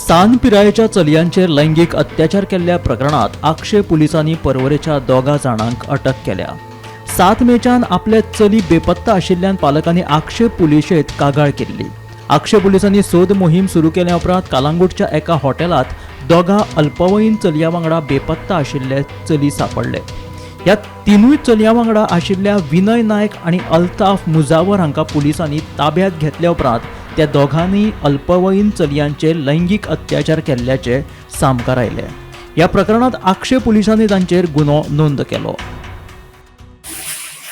San पिरायेच्या चलयांचेर लैंगिक अत्याचार केल्ल्या प्रकरणात आक्षे पुलिसांनी परवरेच्या दोगा जाणांक अटक केल्या। 7 मेच्यान आपले चली बेपत्ता आशिल्ल्यान पालकांनी आक्षे पुलिशेंत कागाळ केल्ली। आक्षे पुलिसांनी सोद मोहीम सुरू केल्या उपरांत कालांगूटच्या एका हॉटेलात दोगा अल्पवयीन चलयां वांगडा बेपत्ता आशिल्ले चली सापडले। ह्या तिनूय चलयां वांगडा आशिल्ल्या विनय नायक आनी अल्ताफ मुजावर हांकां पुलिसांनी ताब्यांत घेतल्या उपरांत त्या दोघांनी अल्पवयीन चलयांचे लैंगिक अत्याचार केल्ल्याचे सामकार आयले। ह्या प्रकरणात आक्षे पुलिसांनी तांचेर गुन्हो नोंद केलो।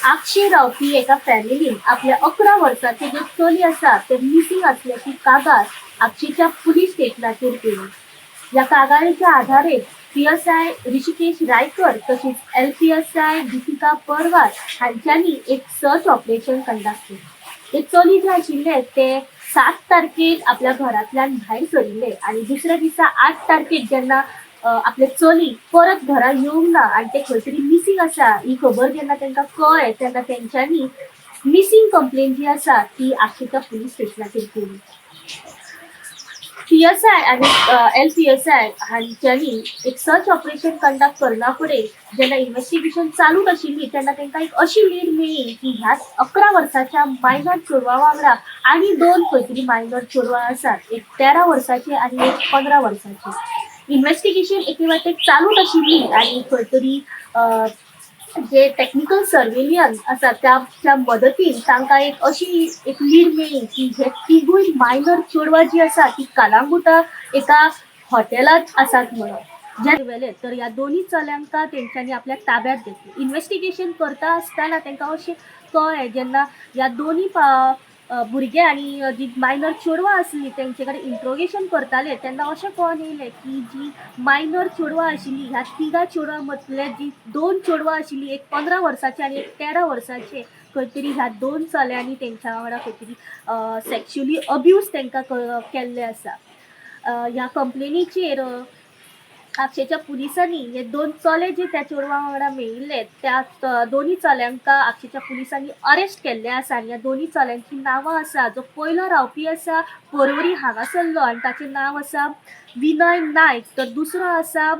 आक्षे रावपी एका फॅमिलीन आपल्या 11 वर्साचे जे चली आसा ते मिसिंग असल्याची कागाळ आक्षेच्या पुलीस स्टेशनाचेर केली। या कागाळीच्या आधारे PSI ऋषिकेश रायकर तसेच LPSI दीपिका परवार हांच्यांनी एक सर्च ऑपरेशन कंडक्ट केले। हे चली जे आशिल्ले ते 7 तारखेक आपल्या घरांतल्यान भायर सरिल्ले आणि दुसऱ्या दिसा 8 तारखेक जेन्ना आपले चली परत घरा येवंक ना आणि ते खंय तरी मिसिंग आसा ही खबर जेन्ना तांकां कळ्ळें तेन्ना तेंच्यांनी मिसिंग कंप्लेन जी आसा ती आक्षेच्या पुलीस स्टेशनाचेर केली। PSI आणि LPSI हांच्यांनी एक सर्च ऑपरेशन कंडक्ट करना फुडें जेन्ना इन्व्हेस्टिगेशन चालू आशिल्ली तेन्ना तांकां एक अशी लीड मेळ्ळी की ह्या 11 वर्साच्या मायनर चेडवा वांगडा आनी 2 खंय तरी मायनर चेडवां आसात, एक 13 वर्साचे आनी एक 15 वर्साचे। इन्व्हेस्टिगेशन एके वाटेक चालू आशिल्ली आनी खंय तरी जे टेक्निकल सर्वेलियन्स आसा त्या मदतीन तांकां एक अशी एक लीड मेळ्ळी की हे तिगूय मायनर चेडवां जी आसा ती कालांगुटा एका हॉटेलांत आसात म्हणून जे वेले तर ह्या दोन्ही चल्यांका तेंच्यांनी आपल्या ताब्यांत घेतली। इन्व्हेस्टिगेशन करता आसतना तांकां अशें कळ्ळें जेन्ना ह्या दोन्ही भुरगे आनी जी मायनर चेडवां आसलीं तेंचे कडेन इंट्रोगेशन करताले तेन्ना अशें कळोन येयलें की जी मायनर चेडवां आशिल्लीं ह्या तिगा चेडवां मदले जी 2 चेडवां आशिल्लीं, एक 15 वर्साचे आनी एक 13 वर्साचे, खंय तरी ह्या 2 चल्यांनी तेंच्या वांगडा खंय तरी सेक्शुअली अब्यूज तांकां केल्ले आसा। ह्या कंप्लेनीचेर आक्षेच्या पुलिसांनी हे 2 चले जे त्या चेडवां वांगडा मेळिल्ले त्या दोन्ही चल्यांका आक्षेच्या पुलिसांनी अरेस्ट केल्ले आसा आनी ह्या दोन्ही चल्यांची नांवां आसा। जो पयलो रावपी आसा परवरी हांगासरलो आनी ताचें नांव आसा विनय नायक, तर दुसरो आसा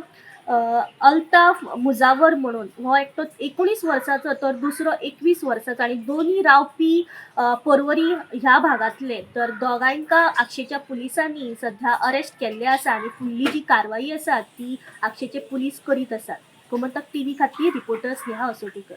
अल्ताफ मुजावर म्हणून, हो एकटो 19 वर्साचो तर दुसरो 21 वर्साचो आनी दोन्ही रावपी परवरी ह्या भागांतले। तर दोगांयका आक्षेच्या पुलिसांनी सध्या अरेस्ट केल्ले आसा आनी फुडली जी कारवाई आसा ती आक्षेचे पुलीस करीत आसात। गोमंतक TV खातीर रिपोर्टर स्नेहा असोटीकर।